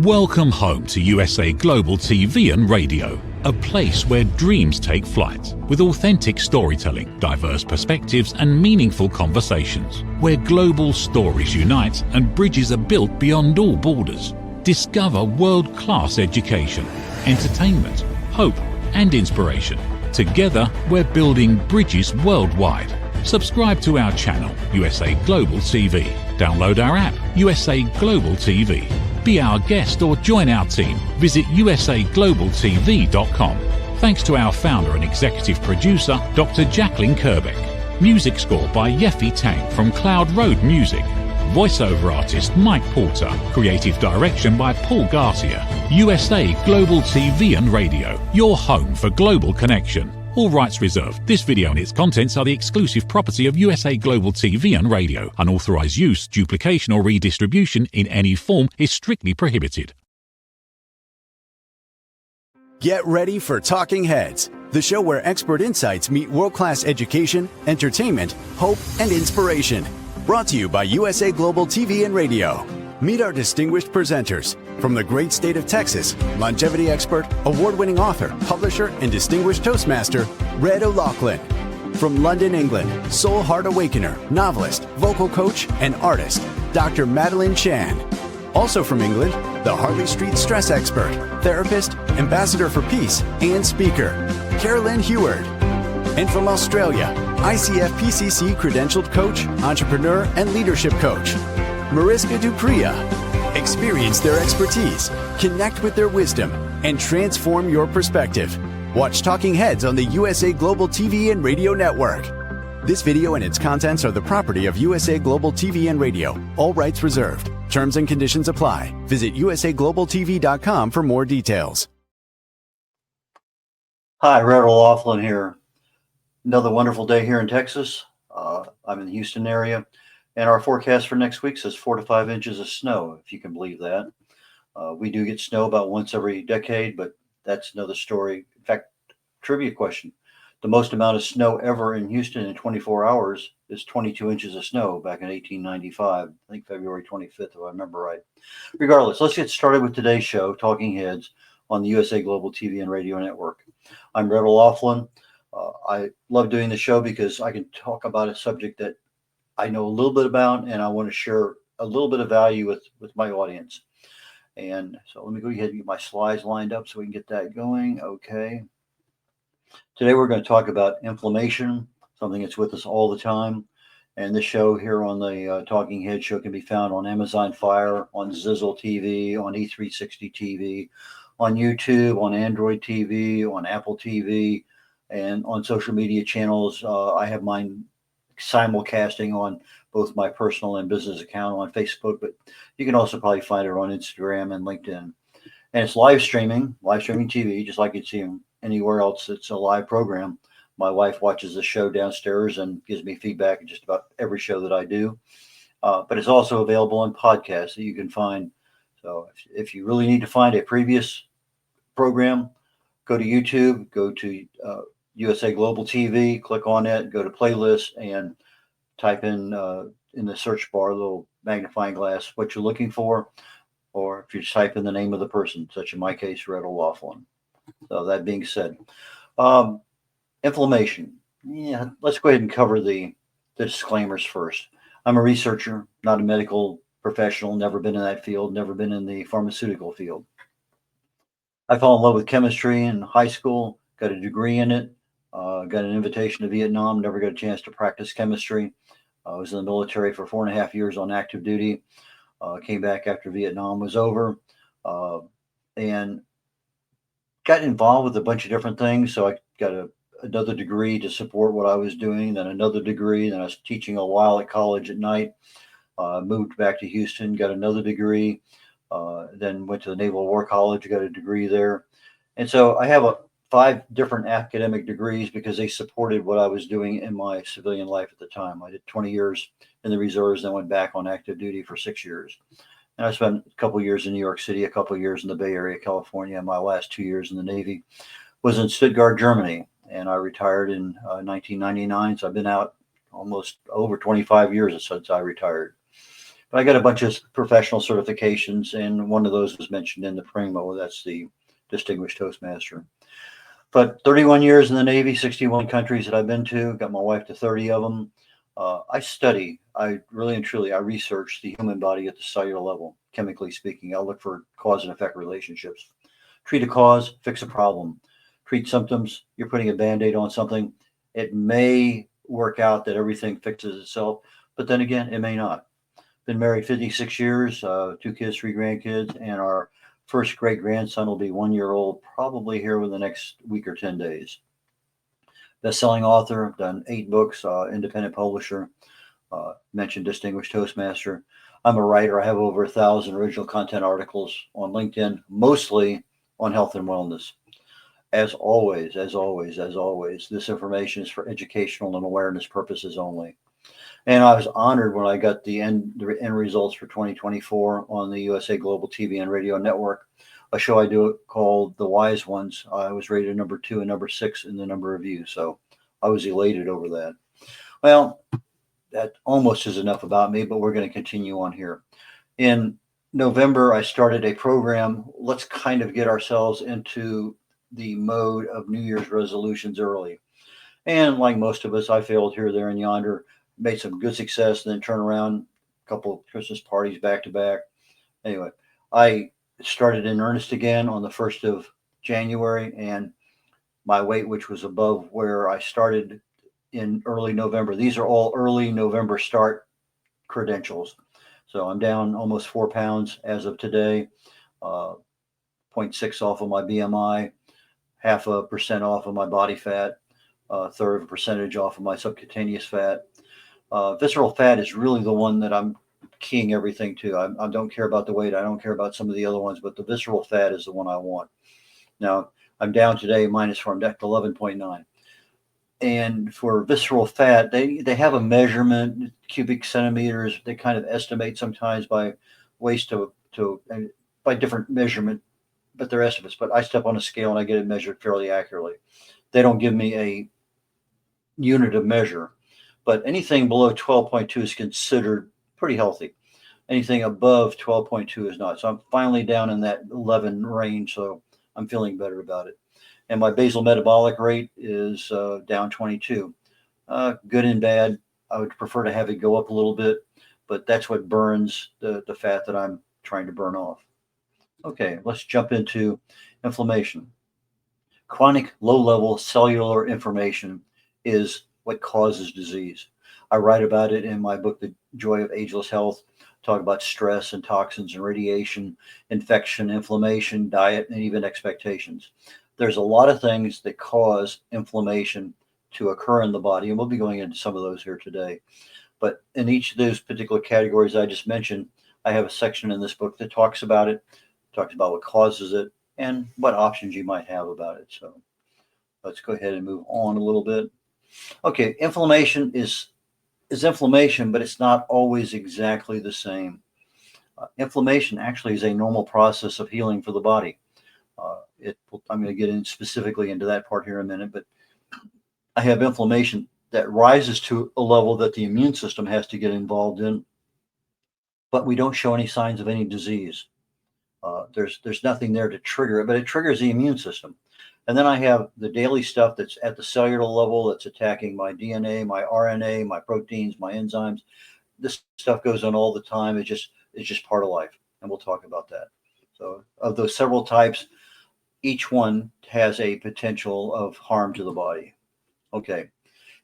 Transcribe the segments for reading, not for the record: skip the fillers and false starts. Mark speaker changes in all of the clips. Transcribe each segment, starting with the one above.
Speaker 1: Welcome home to USA Global TV and Radio, a place where dreams take flight, with authentic storytelling, diverse perspectives and meaningful conversations, where global stories unite and bridges are built beyond all borders. Discover world-class education, entertainment, hope and inspiration. Together, we're building bridges worldwide. Subscribe to our channel, USA Global TV. Download our app, USA Global TV. Be our guest or join our team. Visit usaglobaltv.com. Thanks to our founder and executive producer, Dr. Jacqueline Kerbeck. Music score by Yeffy Tang from Cloud Road Music. Voiceover artist Mike Porter. Creative direction by Paul Garcia. USA Global TV and Radio, your home for global connection. All rights reserved. This video and its contents are the exclusive property of USA Global TV and Radio. Unauthorized use, duplication or redistribution in any form is strictly prohibited.
Speaker 2: Get ready for Talking Heads, the show where expert insights meet world-class education, entertainment, hope, and inspiration. Brought to you by USA Global TV and Radio. Meet our distinguished presenters. From the great state of Texas, longevity expert, award-winning author, publisher, and distinguished Toastmaster, red.olaughlin. From London, England, soul heart awakener, novelist, vocal coach, and artist, Dr. Madeline Chan. Also from England, the Harley Street stress expert, therapist, ambassador for peace, and speaker, Carolyn Heward. And from Australia, ICF PCC credentialed coach, entrepreneur, and leadership coach, Mariska Dupria. Experience their expertise, connect with their wisdom, and transform your perspective. Watch Talking Heads on the USA Global TV and Radio Network. This video and its contents are the property of USA Global TV and Radio. All rights reserved. Terms and conditions apply. Visit usaglobaltv.com for more details.
Speaker 3: Hi, red.olaughlin here. Another wonderful day here in Texas. I'm in the Houston area. And our forecast for next week says 4 to 5 inches of snow, if you can believe that. We do get snow about once every decade, but that's another story. In fact, trivia question. The most amount of snow ever in Houston in 24 hours is 22 inches of snow back in 1895. I think February 25th, if I remember right. Regardless, let's get started with today's show, Talking Heads, on the USA Global TV and Radio Network. I'm red.olaughlin. I love doing the show because I can talk about a subject that I know a little bit about, and I want to share a little bit of value with my audience. And so let me go ahead and get my slides lined up so we can get that going. Okay. Today we're going to talk about inflammation, something that's with us all the time. And this show here on the Talking Head Show can be found on Amazon Fire, on Zizzle TV, on E360 TV, on YouTube, on Android TV, on Apple TV, and on social media channels. I have mine simulcasting on both my personal and business account on Facebook, but you can also probably find it on Instagram and LinkedIn. And it's live streaming TV, just like you'd see anywhere else. It's a live program. My wife watches the show downstairs and gives me feedback on just about every show that I do. But it's also available on podcasts that you can find. So if you really need to find a previous program, go to YouTube, go to USA Global TV, click on it, go to playlist, and type in the search bar, a little magnifying glass, what you're looking for, or if you just type in the name of the person, such in my case, red.olaughlin. So that being said, inflammation. Yeah, let's go ahead and cover the disclaimers first. I'm a researcher, not a medical professional, never been in that field, never been in the pharmaceutical field. I fell in love with chemistry in high school, got a degree in it. Got an invitation to Vietnam, never got a chance to practice chemistry. I was in the military for 4.5 years on active duty. Came back after Vietnam was over and got involved with a bunch of different things. So I got another degree to support what I was doing, then another degree. Then I was teaching a while at college at night. Moved back to Houston, got another degree. Then went to the Naval War College, got a degree there. And so I have 5 different academic degrees because they supported what I was doing in my civilian life at the time. I did 20 years in the reserves, then went back on active duty for 6 years. And I spent a couple of years in New York City, a couple of years in the Bay Area, California. And my last 2 years in the Navy was in Stuttgart, Germany. And I retired in 1999. So I've been out almost over 25 years since I retired. But I got a bunch of professional certifications, and one of those was mentioned in the Primo. That's the Distinguished Toastmaster. But 31 years in the Navy, 61 countries that I've been to, got my wife to 30 of them. I study, I really and truly, I research the human body at the cellular level, chemically speaking. I look for cause and effect relationships. Treat a cause, fix a problem. Treat symptoms, you're putting a Band-Aid on something. It may work out that everything fixes itself, but then again, it may not. Been married 56 years, 2 kids, 3 grandkids, and our first great grandson will be 1 year old, probably here within the next week or 10 days. Best-selling author, done 8 books, independent publisher, mentioned Distinguished Toastmaster. I'm a writer. I have over 1,000 original content articles on LinkedIn, mostly on health and wellness. As always, this information is for educational and awareness purposes only. And I was honored when I got the end results for 2024 on the USA Global TV and Radio Network, a show I do called The Wise Ones. I was rated number 2 and number 6 in the number of views. So I was elated over that. Well, that almost is enough about me, but we're going to continue on here. In November, I started a program. Let's kind of get ourselves into the mode of New Year's resolutions early. And like most of us, I failed here, there, and yonder. Made some good success, and then turn around, a couple of Christmas parties back to back. Anyway, I started in earnest again on the 1st of January, and my weight, which was above where I started in early November. These are all early November start credentials. So I'm down almost 4 pounds as of today, 0.6 off of my BMI, 0.5% off of my body fat, 1/3 of a percentage off of my subcutaneous fat. Visceral fat is really the one that I'm keying everything to. I don't care about the weight. I don't care about some of the other ones, but the visceral fat is the one I want. Now, I'm down today, -4, I'm down to 11.9. And for visceral fat, they have a measurement, cubic centimeters. They kind of estimate sometimes by waist to by different measurement, but they're estimates. But I step on a scale and I get it measured fairly accurately. They don't give me a unit of measure. But anything below 12.2 is considered pretty healthy. Anything above 12.2 is not. So I'm finally down in that 11 range. So I'm feeling better about it. And my basal metabolic rate is down 22. Good and bad. I would prefer to have it go up a little bit, but that's what burns the fat that I'm trying to burn off. Okay, let's jump into inflammation. Chronic low-level cellular inflammation is what causes disease. I write about it in my book, The Joy of Ageless Health, talk about stress and toxins and radiation, infection, inflammation, diet, and even expectations. There's a lot of things that cause inflammation to occur in the body, and we'll be going into some of those here today. But in each of those particular categories I just mentioned, I have a section in this book that talks about it, talks about what causes it, and what options you might have about it. So let's go ahead and move on a little bit. Okay, inflammation is inflammation, but it's not always exactly the same. Inflammation actually is a normal process of healing for the body. I'm going to get in specifically into that part here in a minute, but I have inflammation that rises to a level that the immune system has to get involved in, but we don't show any signs of any disease. There's nothing there to trigger it, but it triggers the immune system. And then I have the daily stuff that's at the cellular level that's attacking my DNA, my RNA, my proteins, my enzymes. This stuff goes on all the time. It's just part of life, and we'll talk about that. So of those several types, each one has a potential of harm to the body. Okay,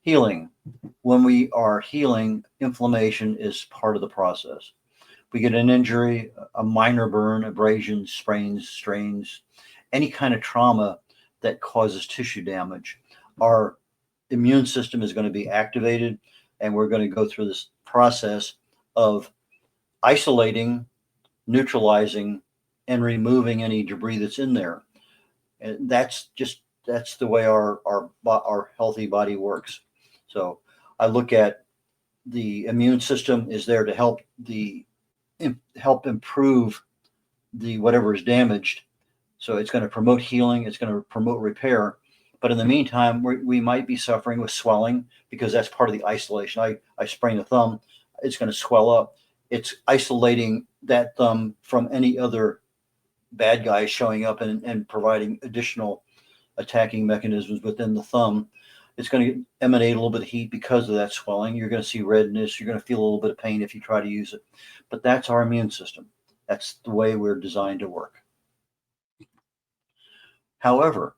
Speaker 3: healing. When we are healing, inflammation is part of the process. We get an injury, a minor burn, abrasions, sprains, strains, any kind of trauma that causes tissue damage, our immune system is going to be activated, and we're going to go through this process of isolating, neutralizing, and removing any debris that's in there. And that's the way our healthy body works. So I look at the immune system is there to help improve the whatever is damaged. So it's going to promote healing. It's going to promote repair. But in the meantime, we might be suffering with swelling because that's part of the isolation. I sprain a thumb. It's going to swell up. it's isolating that thumb from any other bad guys showing up and providing additional attacking mechanisms within the thumb. It's going to emanate a little bit of heat because of that swelling. You're going to see redness. You're going to feel a little bit of pain if you try to use it. But that's our immune system. That's the way we're designed to work. However,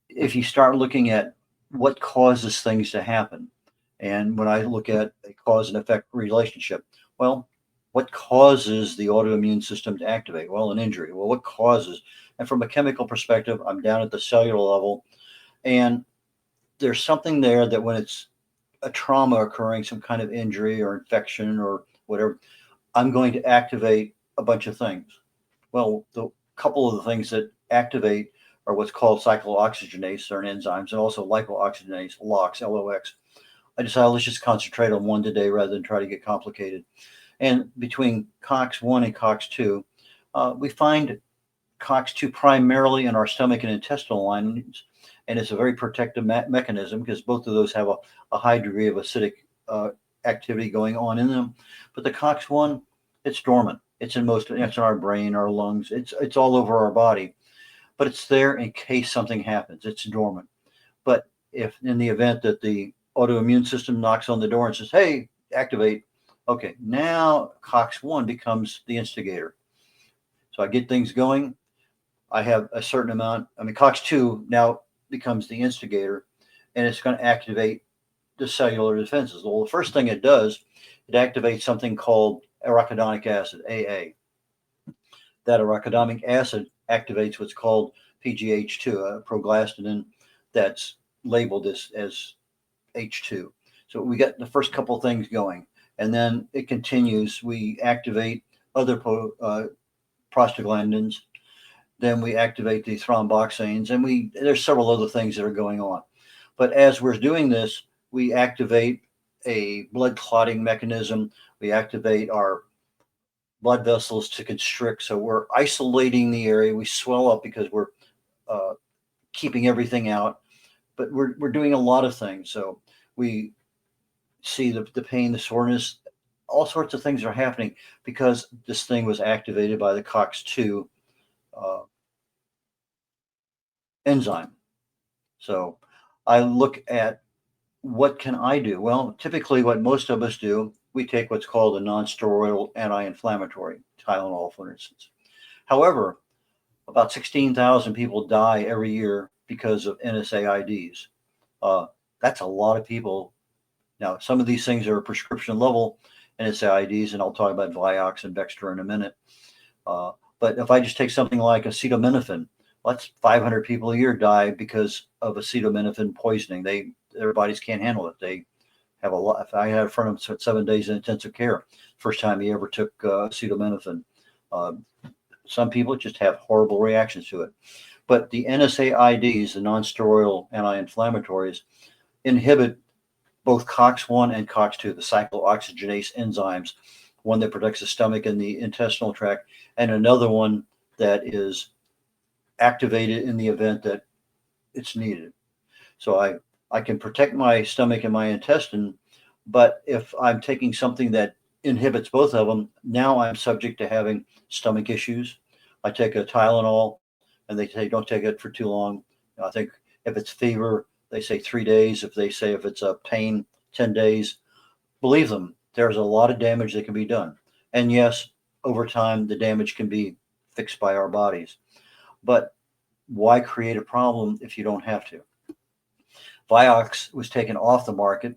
Speaker 3: if you start looking at what causes things to happen, and when I look at a cause and effect relationship, well, what causes the autoimmune system to activate? Well, an injury. Well, what causes? And from a chemical perspective, I'm down at the cellular level, and there's something there that when it's a trauma occurring, some kind of injury or infection or whatever, I'm going to activate a bunch of things. Well, the couple of the things that activate are what's called cyclooxygenase, certain enzymes, and also lipoxygenase, LOX, LOX. I decided let's just concentrate on one today rather than try to get complicated. And between COX-1 and COX-2, we find COX-2 primarily in our stomach and intestinal linings, and it's a very protective mechanism because both of those have a high degree of acidic activity going on in them. But the COX-1, it's dormant. It's in our brain, our lungs. It's all over our body, but it's there in case something happens. It's dormant. But if in the event that the autoimmune system knocks on the door and says, "Hey, activate," okay, now COX-1 becomes the instigator. So I get things going. I have a certain amount. COX-2 now becomes the instigator, and it's going to activate the cellular defenses. Well, the first thing it does, it activates something called arachidonic acid, AA. That arachidonic acid activates what's called PGH2, a proglastin that's labeled as H2. So we got the first couple of things going, and then it continues. We activate other prostaglandins. Then we activate the thromboxanes, and there's several other things that are going on. But as we're doing this, we activate a blood clotting mechanism. We activate our blood vessels to constrict. So we're isolating the area. We swell up because we're keeping everything out. But we're doing a lot of things. So we see the pain, the soreness, all sorts of things are happening because this thing was activated by the COX-2 enzyme. So I look at what can I do? Well, typically what most of us do, we take what's called a non-steroidal anti-inflammatory, Tylenol, for instance. However, about 16,000 people die every year because of NSAIDs. That's a lot of people. Now, some of these things are prescription level NSAIDs, and I'll talk about Vioxx and Bextra in a minute. But if I just take something like acetaminophen, well, that's 500 people a year die because of acetaminophen poisoning. Their bodies can't handle it. They have a lot. I had a friend of 7 days in intensive care. First time he ever took acetaminophen. Some people just have horrible reactions to it. But the NSAIDs, the non-steroidal anti-inflammatories, inhibit both COX-1 and COX-2, the cyclooxygenase enzymes, one that protects the stomach and the intestinal tract, and another one that is activated in the event that it's needed. So I can protect my stomach and my intestine, but if I'm taking something that inhibits both of them, now I'm subject to having stomach issues. I take a Tylenol, and they say don't take it for too long. I think if it's fever, they say 3 days. If it's a pain, 10 days. Believe them, there's a lot of damage that can be done. And yes, over time, the damage can be fixed by our bodies. But why create a problem if you don't have to? Vioxx was taken off the market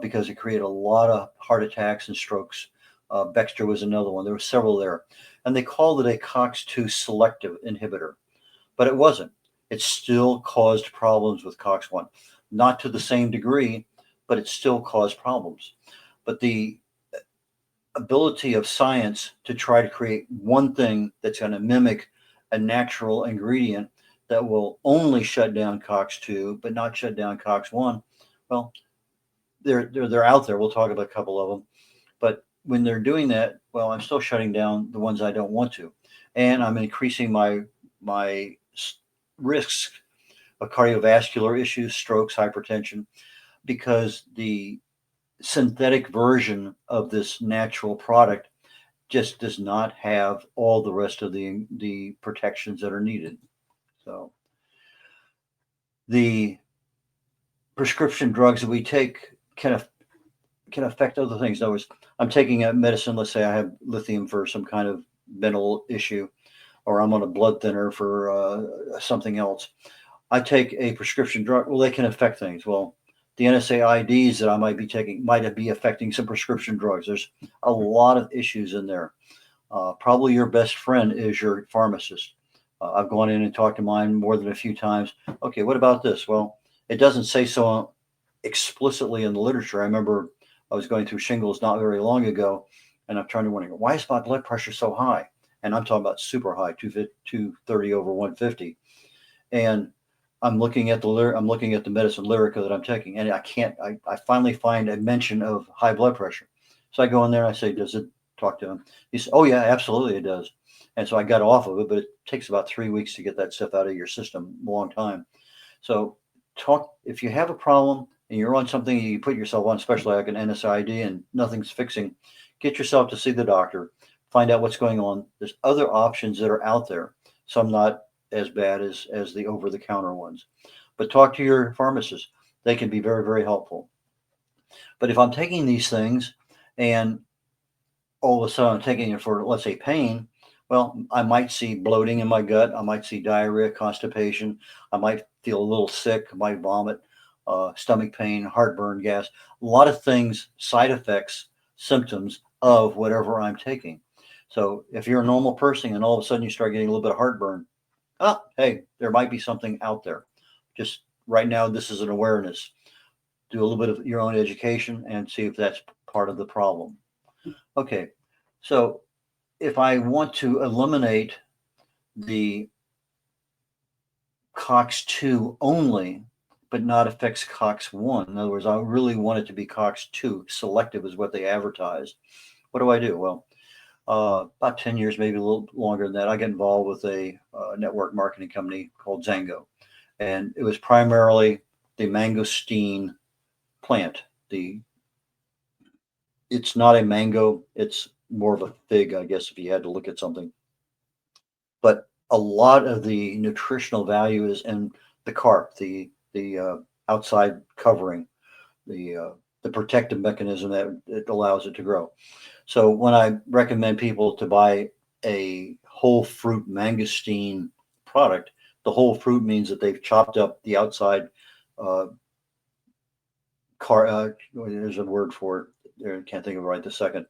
Speaker 3: because it created a lot of heart attacks and strokes. Bextra was another one. There were several there. And they called it a COX-2 selective inhibitor. But it wasn't. It still caused problems with COX-1. Not to the same degree, but it still caused problems. But the ability of science to try to create one thing that's going to mimic a natural ingredient that will only shut down COX-2 but not shut down COX-1, well, they're out there. We'll talk about a couple of them. But when they're doing that, well, I'm still shutting down the ones I don't want to. And I'm increasing my risks of cardiovascular issues, strokes, hypertension, because the synthetic version of this natural product just does not have all the rest of the protections that are needed. So the prescription drugs that we take can affect other things. In other words, I'm taking a medicine. Let's say I have lithium for some kind of mental issue, or I'm on a blood thinner for something else. I take a prescription drug. Well, they can affect things. Well, the NSAIDs that I might be taking might be affecting some prescription drugs. There's a lot of issues in there. Probably your best friend is your pharmacist. I've gone in and talked to mine more than a few times. Okay, what about this? Well, it doesn't say so explicitly in the literature. I remember I was going through shingles not very long ago, and I'm trying to wonder, why is my blood pressure so high? And I'm talking about super high, 230 over 150. And I'm looking at the medicine Lyrica that I'm taking, and I finally find a mention of high blood pressure. So I go in there and I say, does it talk to him? He said, oh yeah, absolutely it does. And so I got off of it, but it takes about 3 weeks to get that stuff out of your system, a long time. So if you have a problem and you're on something you put yourself on, especially like an NSAID and nothing's fixing, get yourself to see the doctor, find out what's going on. There's other options that are out there. Some not as bad as the over-the-counter ones. But talk to your pharmacist. They can be very, very helpful. But if I'm taking these things and all of a sudden I'm taking it for, let's say, pain, well, I might see bloating in my gut. I might see diarrhea, constipation. I might feel a little sick. I might vomit, stomach pain, heartburn, gas. A lot of things, side effects, symptoms of whatever I'm taking. So if you're a normal person and all of a sudden you start getting a little bit of heartburn, hey, there might be something out there. Just right now, this is an awareness. Do a little bit of your own education and see if that's part of the problem. Okay, so if I want to eliminate the COX-2 only, but not affects COX-1, in other words, I really want it to be COX-2, selective is what they advertise. What do I do? Well, about 10 years, maybe a little longer than that, I got involved with a network marketing company called Zango. And it was primarily the mangosteen plant. It's not a mango, it's more of a fig, I guess, if you had to look at something. But a lot of the nutritional value is in the carp, the outside covering, the protective mechanism that it allows it to grow. So when I recommend people to buy a whole fruit mangosteen product, the whole fruit means that they've chopped up the outside there's a word for it. I can't think of it right this second.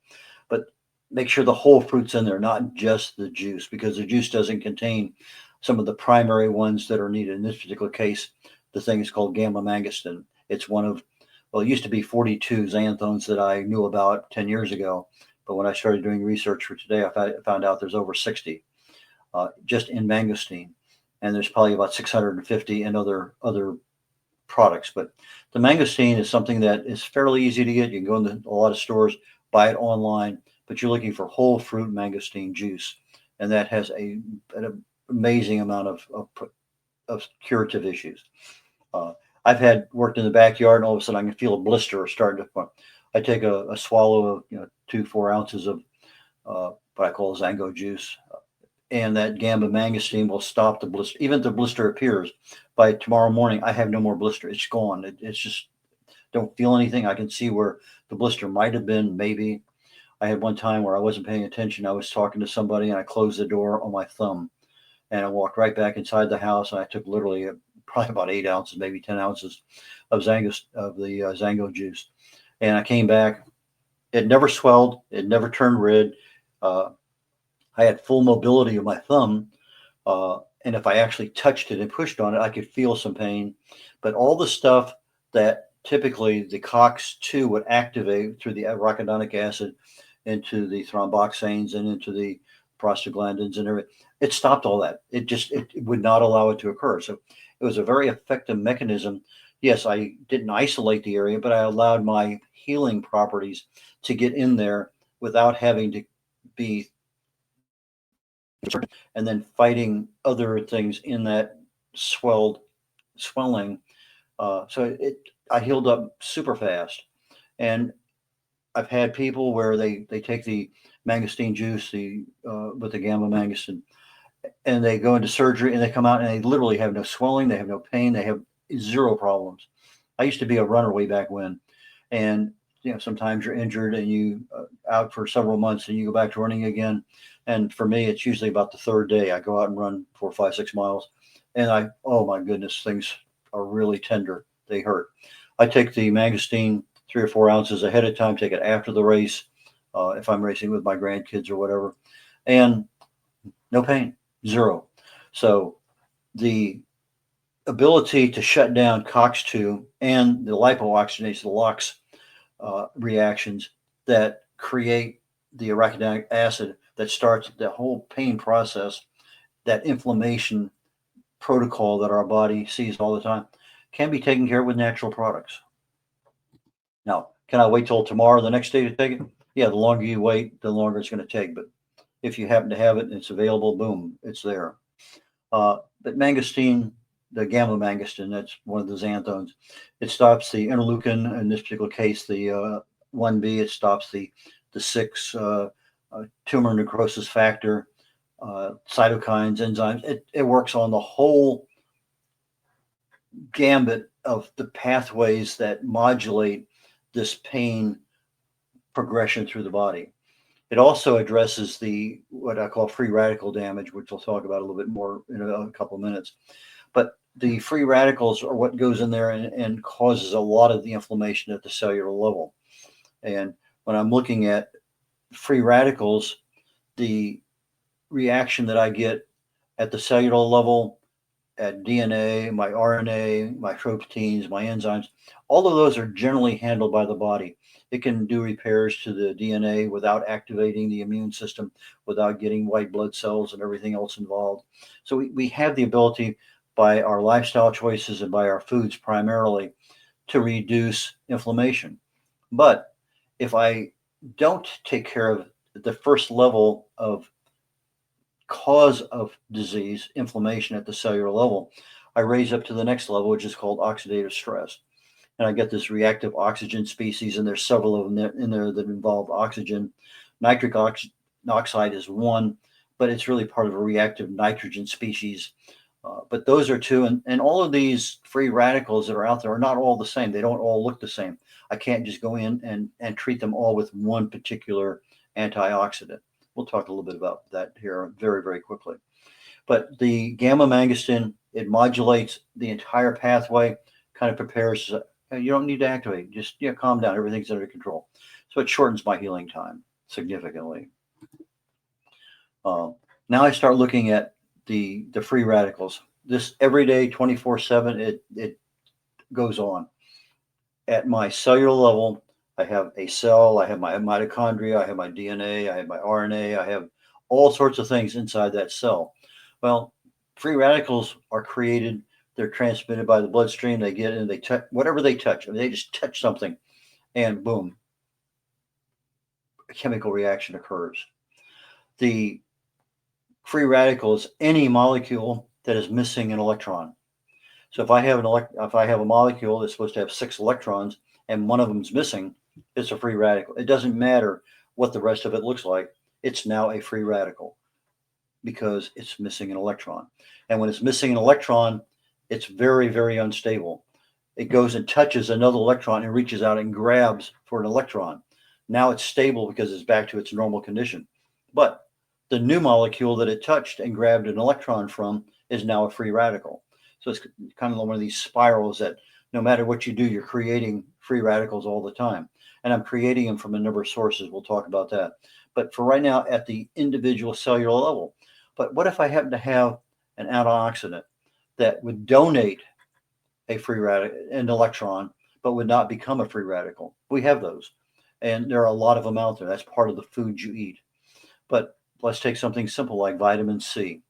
Speaker 3: But make sure the whole fruit's in there, not just the juice, because the juice doesn't contain some of the primary ones that are needed. In this particular case, the thing is called gamma mangosteen. It's one of, well, it used to be 42 xanthones that I knew about 10 years ago. But when I started doing research for today, I found out there's over 60 just in mangosteen. And there's probably about 650 in other products. But the mangosteen is something that is fairly easy to get. You can go into a lot of stores, buy it online, but you're looking for whole fruit mangosteen juice. And that has an amazing amount of curative issues. I've worked in the backyard, and all of a sudden I can feel a blister starting to form. I take a swallow of 2-4 ounces of what I call Zango juice, and that gamma mangosteen will stop the blister. Even if the blister appears, by tomorrow morning I have no more blister. It's gone. It's just don't feel anything. I can see where the blister might have been. Maybe I had one time where I wasn't paying attention. I was talking to somebody and I closed the door on my thumb, and I walked right back inside the house, and I took literally probably about 8 ounces, maybe 10 ounces of Zango juice. And I came back. It never swelled. It never turned red. I had full mobility of my thumb. And if I actually touched it and pushed on it, I could feel some pain. But all the stuff that typically the COX-2 would activate through the arachidonic acid into the thromboxanes and into the prostaglandins and everything, it stopped all that. It would not allow it to occur. So it was a very effective mechanism. Yes, I didn't isolate the area, but I allowed my healing properties to get in there without having to be and then fighting other things in that swelling. I healed up super fast. And I've had people where they take the mangosteen juice, with the gamma mangosteen, and they go into surgery and they come out and they literally have no swelling, they have no pain, they have zero problems. I used to be a runner way back when, and sometimes you're injured and you out for several months and you go back to running again. And for me, it's usually about the third day I go out and run 4, 5, 6 miles, and oh my goodness, things are really tender. They hurt. I take the mangosteen 3 or 4 ounces ahead of time, take it after the race, if I'm racing with my grandkids or whatever, and no pain, zero. So the ability to shut down COX-2 and the lipooxygenase, the LOX reactions that create the arachidonic acid that starts the whole pain process, that inflammation protocol that our body sees all the time, can be taken care of with natural products. Now, can I wait till tomorrow, the next day to take it? Yeah, the longer you wait, the longer it's going to take. But if you happen to have it and it's available, boom, it's there. But mangosteen, the gamma mangosteen, that's one of the xanthones. It stops the interleukin, in this particular case, the 1B. It stops the 6 tumor necrosis factor, cytokines, enzymes. It works on the whole gambit of the pathways that modulate this pain progression through the body. It also addresses what I call free radical damage, which we'll talk about a little bit more in a couple of minutes. But the free radicals are what goes in there and causes a lot of the inflammation at the cellular level. And when I'm looking at free radicals, the reaction that I get at the cellular level, at DNA, my RNA, my proteins, my enzymes, all of those are generally handled by the body. It can do repairs to the DNA without activating the immune system, without getting white blood cells and everything else involved. So we have the ability, by our lifestyle choices and by our foods primarily, to reduce inflammation. But if I don't take care of the first level of cause of disease, inflammation at the cellular level, I raise up to the next level, which is called oxidative stress. And I get this reactive oxygen species, and there's several of them in there that involve oxygen. Nitric oxide is one, but it's really part of a reactive nitrogen species. But those are two, and all of these free radicals that are out there are not all the same. They don't all look the same. I can't just go in and treat them all with one particular antioxidant. We'll talk a little bit about that here very, very quickly. But the gamma mangosteen, it modulates the entire pathway, kind of prepares. You don't need to activate. Just calm down. Everything's under control. So it shortens my healing time significantly. Now I start looking at the free radicals. This every day, 24/7, it goes on. At my cellular level, I have a cell, I have my mitochondria, I have my DNA, I have my RNA, I have all sorts of things inside that cell. Well, free radicals are created, they're transmitted by the bloodstream, they get in, they touch whatever they touch. I mean, they just touch something and boom, a chemical reaction occurs. The free radical is any molecule that is missing an electron. So if I have a molecule that's supposed to have 6 electrons and one of them is missing, it's a free radical. It doesn't matter what the rest of it looks like. It's now a free radical because it's missing an electron. And when it's missing an electron, it's very, very unstable. It goes and touches another electron and reaches out and grabs for an electron. Now it's stable because it's back to its normal condition. But the new molecule that it touched and grabbed an electron from is now a free radical. So it's kind of one of these spirals that no matter what you do, you're creating free radicals all the time. And I'm creating them from a number of sources. We'll talk about that. But for right now, at the individual cellular level. But what if I happen to have an antioxidant that would donate a free radical, an electron, but would not become a free radical? We have those. And there are a lot of them out there. That's part of the food you eat. But let's take something simple like vitamin C.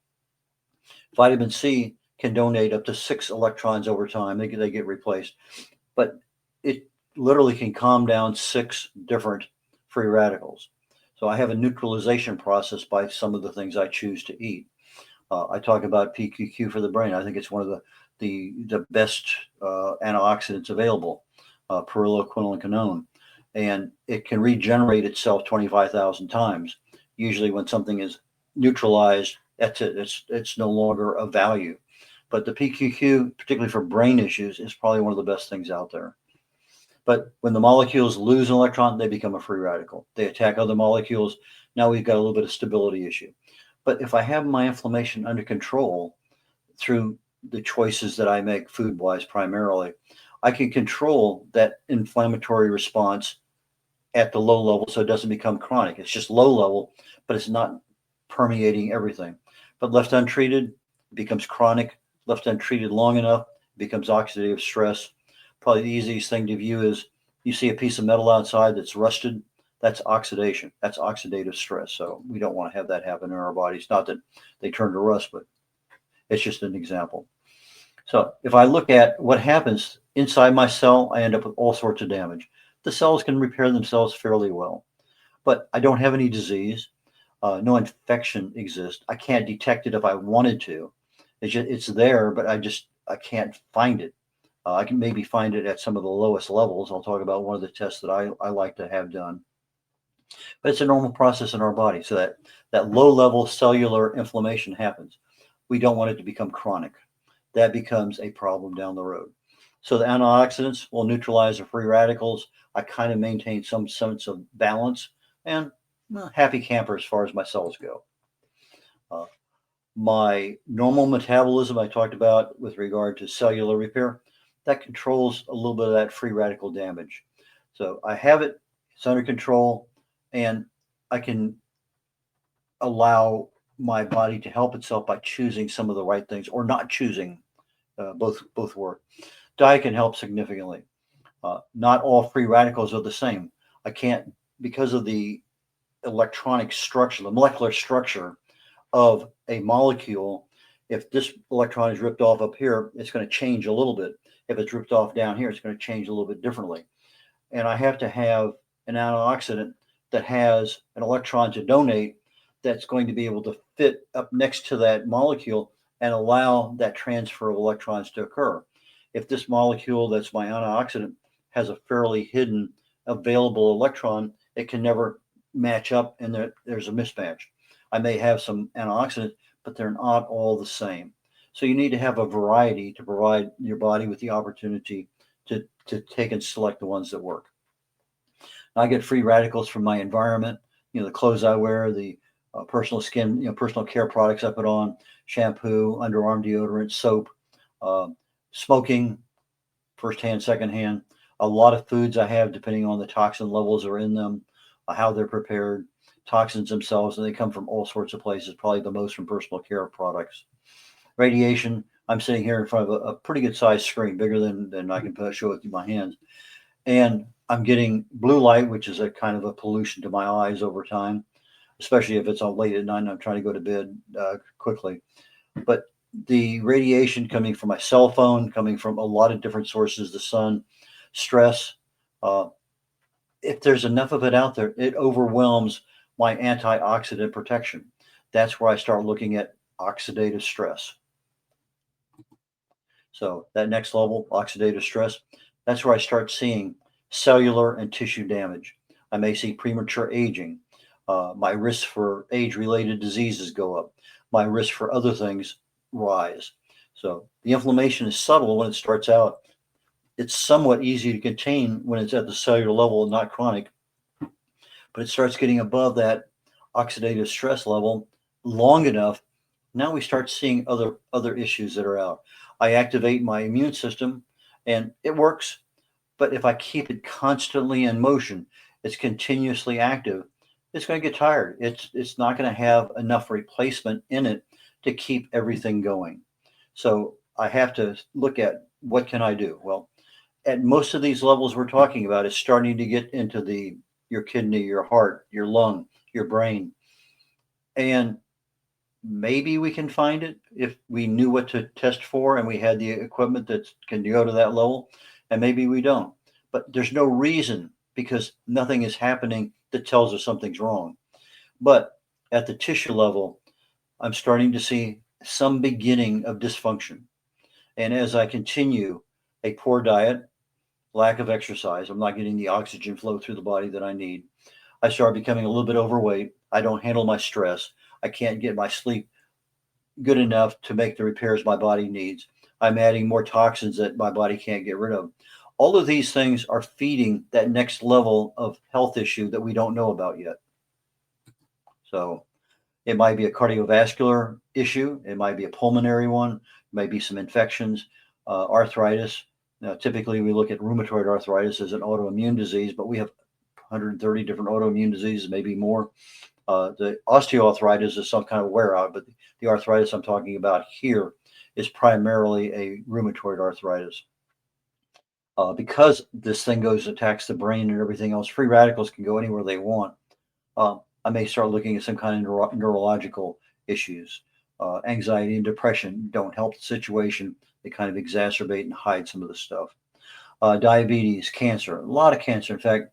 Speaker 3: Vitamin C can donate up to 6 electrons over time. They get replaced. But it literally can calm down 6 different free radicals. So I have a neutralization process by some of the things I choose to eat. I talk about PQQ for the brain. I think it's one of the best antioxidants available, perylquinolinone. and it can regenerate itself 25,000 times. Usually when something is neutralized, that's it. It's no longer of value. But the PQQ, particularly for brain issues, is probably one of the best things out there. But when the molecules lose an electron, they become a free radical. They attack other molecules. Now we've got a little bit of stability issue. But if I have my inflammation under control through the choices that I make food-wise primarily, I can control that inflammatory response at the low level so it doesn't become chronic. It's just low level, but it's not permeating everything. But left untreated, it becomes chronic. Left untreated long enough, it becomes oxidative stress. Probably the easiest thing to view is you see a piece of metal outside that's rusted. That's oxidation. That's oxidative stress. So we don't want to have that happen in our bodies. Not that they turn to rust, but it's just an example. So if I look at what happens inside my cell, I end up with all sorts of damage. The cells can repair themselves fairly well, but I don't have any disease. No infection exists. I can't detect it if I wanted to. It's there, but I can't find it. I can maybe find it at some of the lowest levels. I'll talk about one of the tests that I like to have done. But it's a normal process in our body. So that low level cellular inflammation happens. We don't want it to become chronic. That becomes a problem down the road. So the antioxidants will neutralize the free radicals. I kind of maintain some sense of balance and happy camper as far as my cells go. My normal metabolism I talked about with regard to cellular repair, that controls a little bit of that free radical damage. So I have it, it's under control, and I can allow my body to help itself by choosing some of the right things or not choosing. Both work. Diet can help significantly. Not all free radicals are the same. I can't, because of the electronic structure, the molecular structure of a molecule, if this electron is ripped off up here, it's going to change a little bit. If it's ripped off down here, it's going to change a little bit differently. And I have to have an antioxidant that has an electron to donate that's going to be able to fit up next to that molecule and allow that transfer of electrons to occur. If this molecule that's my antioxidant has a fairly hidden available electron, it can never match up and there's a mismatch. I may have some antioxidants, but they're not all the same. So you need to have a variety to provide your body with the opportunity to take and select the ones that work. I get free radicals from my environment, the clothes I wear, the personal skin, personal care products I put on, shampoo, underarm deodorant, soap, smoking, firsthand, secondhand, a lot of foods I have, depending on the toxin levels that are in them, how they're prepared, toxins themselves, and they come from all sorts of places, probably the most from personal care products. Radiation, I'm sitting here in front of a pretty good sized screen, bigger than I can show it with my hands. And I'm getting blue light, which is a kind of a pollution to my eyes over time, especially if it's all late at night and I'm trying to go to bed quickly. But the radiation coming from my cell phone, coming from a lot of different sources, the sun, stress, if there's enough of it out there, it overwhelms my antioxidant protection. That's where I start looking at oxidative stress. So that next level, oxidative stress, that's where I start seeing cellular and tissue damage. I may see premature aging. My risk for age-related diseases go up. My risk for other things rise. So the inflammation is subtle when it starts out. It's somewhat easy to contain when it's at the cellular level and not chronic. But it starts getting above that oxidative stress level long enough. Now we start seeing other issues that are out. I activate my immune system and it works. But if I keep it constantly in motion, it's continuously active, it's going to get tired. It's not going to have enough replacement in it to keep everything going. So I have to look at what can I do? Well, at most of these levels we're talking about, it's starting to get into your kidney, your heart, your lung, your brain. And maybe we can find it if we knew what to test for and we had the equipment that can go to that level, and maybe we don't. But there's no reason, because nothing is happening that tells us something's wrong. But at the tissue level, I'm starting to see some beginning of dysfunction. And as I continue a poor diet, lack of exercise. I'm not getting the oxygen flow through the body that I need. I start becoming a little bit overweight. I don't handle my stress. I can't get my sleep good enough to make the repairs my body needs. I'm adding more toxins that my body can't get rid of. All of these things are feeding that next level of health issue that we don't know about yet. So it might be a cardiovascular issue. It might be a pulmonary one. It might be some infections, arthritis. Now, typically, we look at rheumatoid arthritis as an autoimmune disease, but we have 130 different autoimmune diseases, maybe more. The osteoarthritis is some kind of wear out, but the arthritis I'm talking about here is primarily a rheumatoid arthritis. Because this thing attacks the brain and everything else, free radicals can go anywhere they want. I may start looking at some kind of neurological issues. Anxiety and depression don't help the situation. They kind of exacerbate and hide some of the stuff. Diabetes, cancer, a lot of cancer. In fact,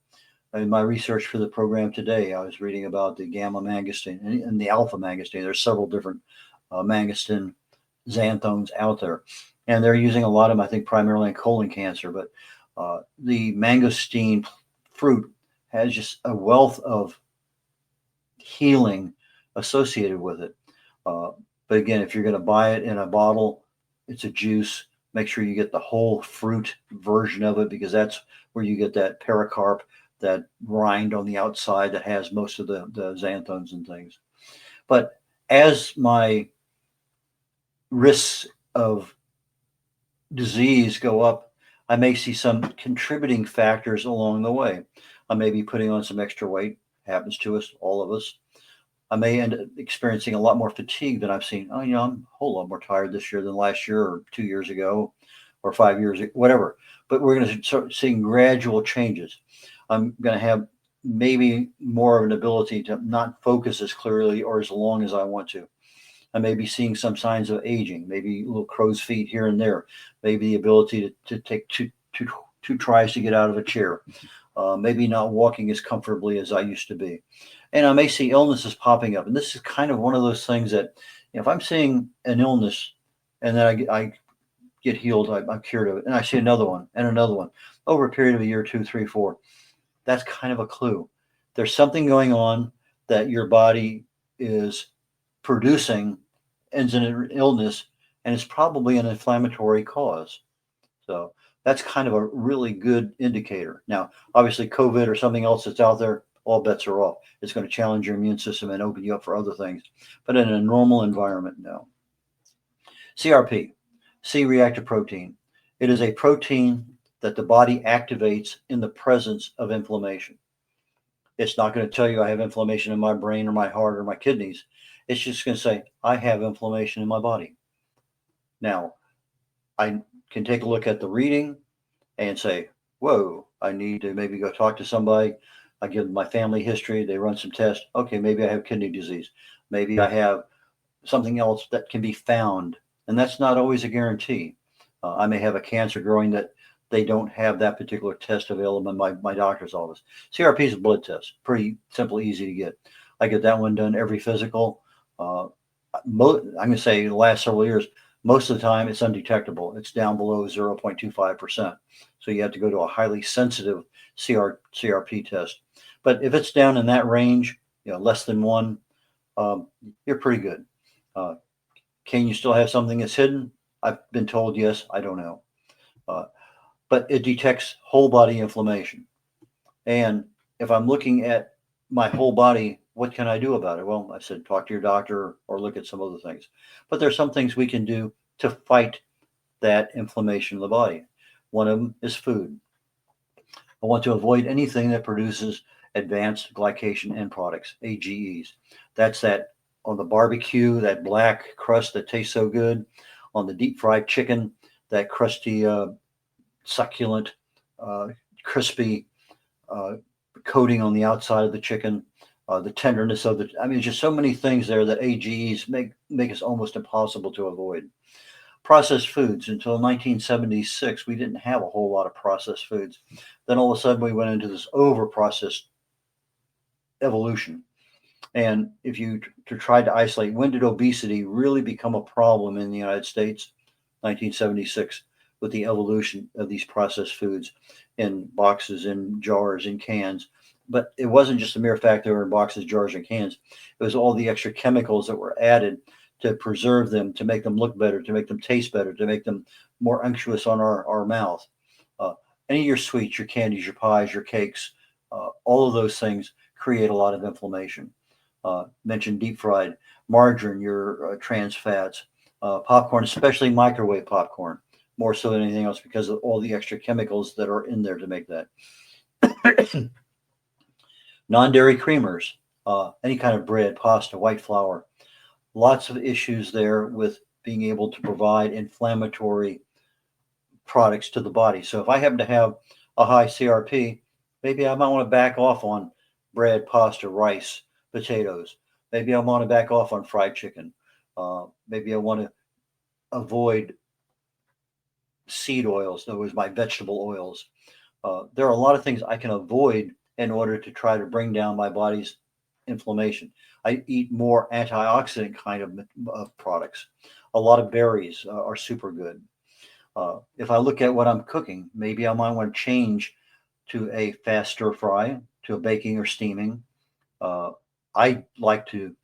Speaker 3: in my research for the program today, I was reading about the gamma mangosteen and the alpha mangosteen. There's several different mangosteen xanthones out there, and they're using a lot of them, I think, primarily in colon cancer. But the mangosteen fruit has just a wealth of healing associated with it. But again, if you're going to buy it in a bottle, it's a juice. Make sure you get the whole fruit version of it, because that's where you get that pericarp, that rind on the outside that has most of the xanthones and things. But as my risks of disease go up, I may see some contributing factors along the way. I may be putting on some extra weight. Happens to us, all of us. I may end up experiencing a lot more fatigue than I've seen. I'm a whole lot more tired this year than last year or 2 years ago or 5 years, whatever. But we're going to start seeing gradual changes. I'm going to have maybe more of an ability to not focus as clearly or as long as I want to. I may be seeing some signs of aging, maybe little crow's feet here and there, maybe the ability to take two tries to get out of a chair, maybe not walking as comfortably as I used to be. And I may see illnesses popping up. And this is kind of one of those things that, if I'm seeing an illness and then I get healed, I'm cured of it, and I see another one and another one over a period of a year, 2, 3, 4, that's kind of a clue. There's something going on that your body is producing as an illness, and it's probably an inflammatory cause. So that's kind of a really good indicator. Now, obviously, COVID or something else that's out there, all bets are off. It's going to challenge your immune system and open you up for other things. But in a normal environment, no. CRP, C-reactive protein. It is a protein that the body activates in the presence of inflammation. It's not going to tell you I have inflammation in my brain or my heart or my kidneys. It's just going to say, I have inflammation in my body. Now, I can take a look at the reading and say, whoa, I need to maybe go talk to somebody. I give them my family history. They run some tests. Okay, maybe I have kidney disease. Maybe I have something else that can be found. And that's not always a guarantee. I may have a cancer growing that they don't have that particular test available in my doctor's office. CRP is a blood test. Pretty simple, easy to get. I get that one done every physical. I'm going to say the last several years, most of the time it's undetectable. It's down below 0.25%. So you have to go to a highly sensitive CRP test. But if it's down in that range, less than 1, you're pretty good. Can you still have something that's hidden? I've been told yes. I don't know. But it detects whole body inflammation. And if I'm looking at my whole body, what can I do about it? Well, I said, talk to your doctor or look at some other things. But there's some things we can do to fight that inflammation in the body. One of them is food. I want to avoid anything that produces advanced glycation end products, AGEs. That's that on the barbecue, that black crust that tastes so good. On the deep fried chicken, that crusty, succulent, crispy coating on the outside of the chicken. The tenderness of just so many things there that AGEs make us almost impossible to avoid. Processed foods. Until 1976, we didn't have a whole lot of processed foods. Then all of a sudden we went into this over-processed evolution. And if you try to isolate, when did obesity really become a problem in the United States? 1976, with the evolution of these processed foods in boxes, in jars, in cans. But it wasn't just the mere fact they were in boxes, jars, and cans. It was all the extra chemicals that were added to preserve them, to make them look better, to make them taste better, to make them more unctuous on our mouth. Any of your sweets, your candies, your pies, your cakes, all of those things create a lot of inflammation. Mentioned deep fried, margarine, your trans fats, popcorn, especially microwave popcorn, more so than anything else because of all the extra chemicals that are in there to make that. Non-dairy creamers, any kind of bread, pasta, white flour, lots of issues there with being able to provide inflammatory products to the body. So if I happen to have a high CRP, maybe I might want to back off on bread, pasta, rice, potatoes. Maybe I want to back off on fried chicken. Maybe I want to avoid seed oils, in other words, my vegetable oils. There are a lot of things I can avoid in order to try to bring down my body's inflammation. I eat more antioxidant kind of products. A lot of berries are super good. If I look at what I'm cooking, maybe I might want to change to a fast stir fry, to a baking or steaming. I like to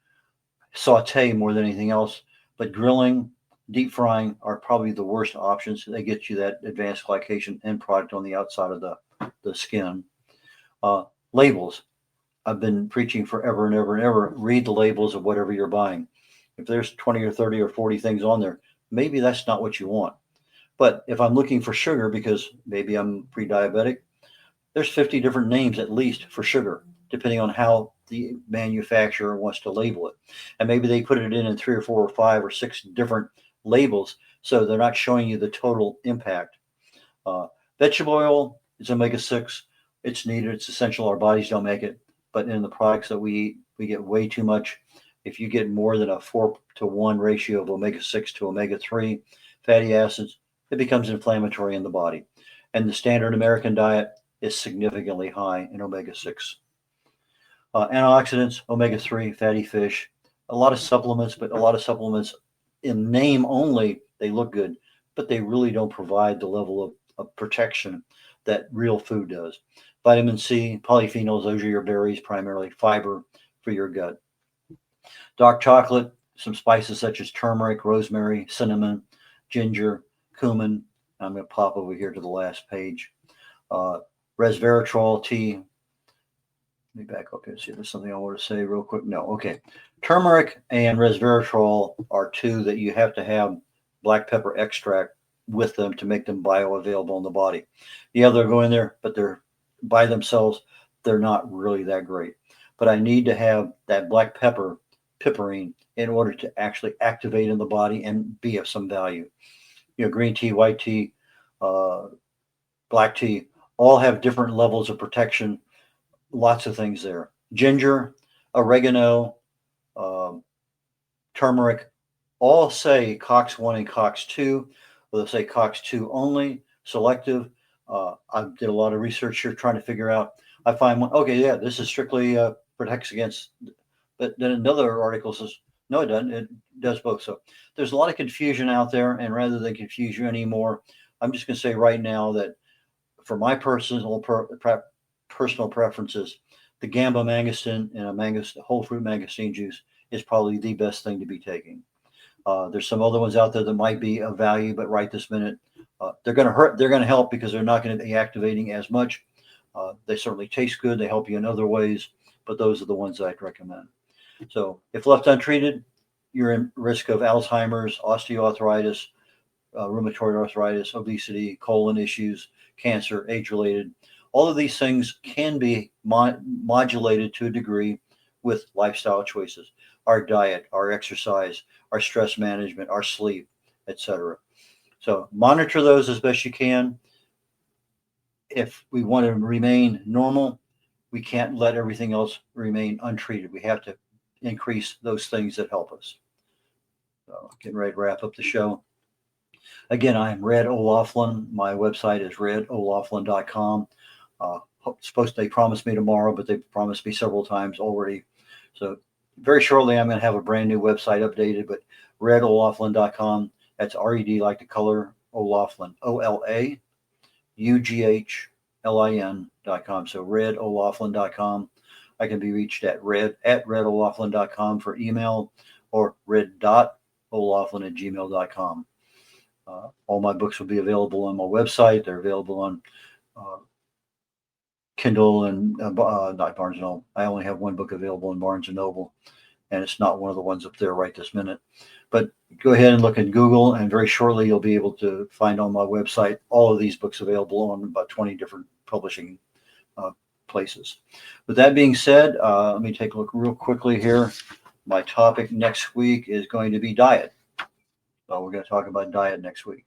Speaker 3: saute more than anything else, but grilling, deep frying are probably the worst options. They get you that advanced glycation end product on the outside of the skin. Labels. I've been preaching forever and ever and ever. Read the labels of whatever you're buying. If there's 20 or 30 or 40 things on there, maybe that's not what you want. But if I'm looking for sugar because maybe I'm pre-diabetic, there's 50 different names at least for sugar, depending on how the manufacturer wants to label it. And maybe they put it in 3 or 4 or 5 or 6 different labels, so they're not showing you the total impact. Vegetable oil is omega-6. It's needed. It's essential. Our bodies don't make it. But in the products that we eat, we get way too much. If you get more than a 4-to-1 ratio of omega-6 to omega-3 fatty acids, it becomes inflammatory in the body. And the standard American diet is significantly high in omega-6. Antioxidants, omega-3, fatty fish, a lot of supplements, but a lot of supplements in name only, they look good, but they really don't provide the level of protection that real food does. Vitamin C, polyphenols, those are your berries, primarily fiber for your gut. Dark chocolate, some spices such as turmeric, rosemary, cinnamon, ginger, cumin. I'm going to pop over here to the last page. Resveratrol tea. Let me back up here and see if there's something I want to say real quick. No, okay. Turmeric and resveratrol are two that you have to have black pepper extract with them to make them bioavailable in the body. Yeah, they're going there, but they're by themselves, they're not really that great. But I need to have that black pepper, piperine, in order to actually activate in the body and be of some value. You know, green tea, white tea, black tea, all have different levels of protection. Lots of things there. Ginger, oregano, turmeric, all say COX-1 and COX-2. They'll say COX-2 only, selective. I did a lot of research here trying to figure out. I find one, okay, yeah, this is strictly protects against, but then another article says, no, it doesn't. It does both. So there's a lot of confusion out there, and rather than confuse you anymore, I'm just going to say right now that for my personal preferences, the gamba mangosteen and a whole fruit mangosteen juice is probably the best thing to be taking. There's some other ones out there that might be of value, but right this minute, they're going to hurt. They're going to help because they're not going to be activating as much. They certainly taste good. They help you in other ways, but those are the ones I'd recommend. So if left untreated, you're in risk of Alzheimer's, osteoarthritis, rheumatoid arthritis, obesity, colon issues, cancer, age-related. All of these things can be modulated to a degree with lifestyle choices, our diet, our exercise, our stress management, our sleep, etc. So monitor those as best you can. If we want to remain normal, we can't let everything else remain untreated. We have to increase those things that help us. So getting ready to wrap up the show. Again, I'm Red O'Laughlin. My website is red.olaughlin.com. They promised me tomorrow, but they've promised me several times already. So very shortly, I'm going to have a brand new website updated, but red.olaughlin.com. That's RED like the color, O'Laughlin, OLAUGHLIN.com. So red.olaughlin.com. I can be reached at red.olaughlin.com for email, or red.olaughlin@gmail.com. All my books will be available on my website. They're available on Kindle and not Barnes & Noble. I only have one book available in Barnes & Noble, and it's not one of the ones up there right this minute. But go ahead and look in Google, and very shortly you'll be able to find on my website all of these books available on about 20 different publishing places. With that being said, let me take a look real quickly here. My topic next week is going to be diet. So we're going to talk about diet next week.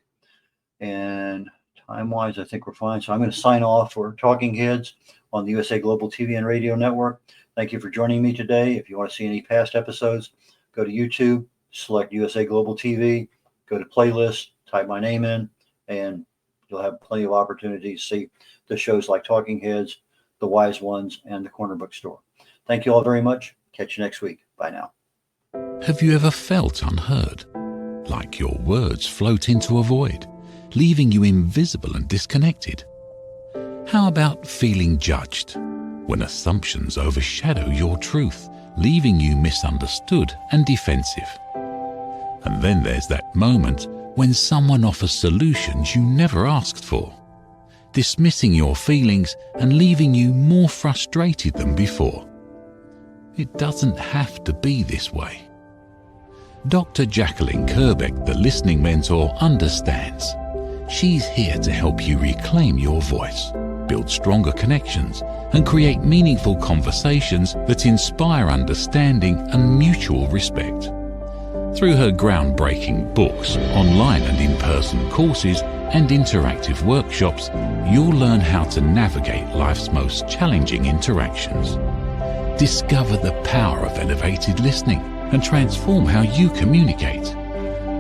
Speaker 3: And time-wise, I think we're fine. So I'm going to sign off for Talking Heads on the USA Global TV and Radio Network. Thank you for joining me today. If you want to see any past episodes, go to YouTube, select USA Global TV, go to playlist, type my name in, and you'll have plenty of opportunities to see the shows like Talking Heads, The Wise Ones, and The Corner Bookstore. Thank you all very much. Catch you next week. Bye now.
Speaker 1: Have you ever felt unheard? Like your words float into a void, leaving you invisible and disconnected? How about feeling judged, when assumptions overshadow your truth, leaving you misunderstood and defensive? And then there's that moment when someone offers solutions you never asked for, dismissing your feelings and leaving you more frustrated than before. It doesn't have to be this way. Dr. Jacqueline Kerbeck, the listening mentor, understands. She's here to help you reclaim your voice, build stronger connections, and create meaningful conversations that inspire understanding and mutual respect. Through her groundbreaking books, online and in-person courses, and interactive workshops, you'll learn how to navigate life's most challenging interactions. Discover the power of elevated listening and transform how you communicate.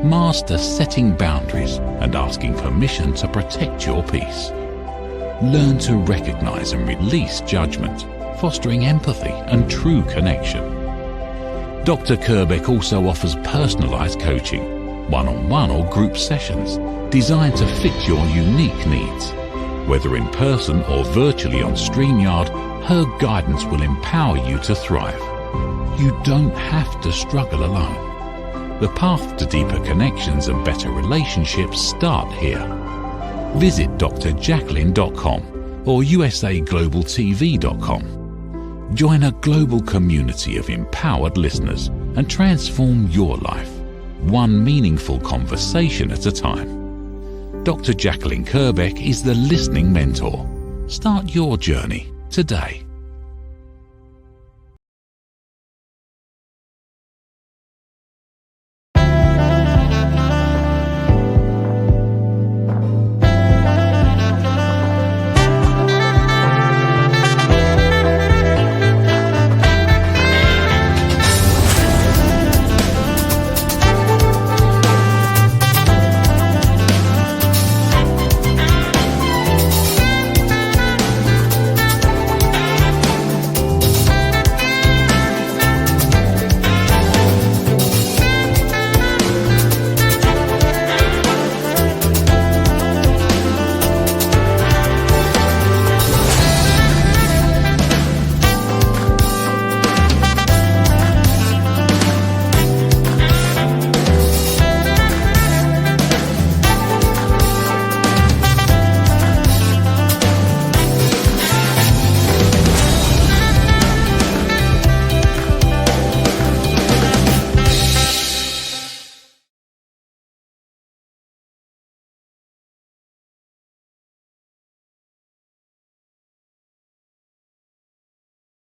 Speaker 1: Master setting boundaries and asking permission to protect your peace. Learn to recognize and release judgment, fostering empathy and true connection. Dr. Kerbeck also offers personalized coaching, one-on-one or group sessions designed to fit your unique needs. Whether in person or virtually on StreamYard, her guidance will empower you to thrive. You don't have to struggle alone. The path to deeper connections and better relationships start here. Visit drjacqueline.com or usaglobaltv.com. Join a global community of empowered listeners and transform your life, one meaningful conversation at a time. Dr. Jacqueline Kerbeck is the listening mentor. Start your journey today.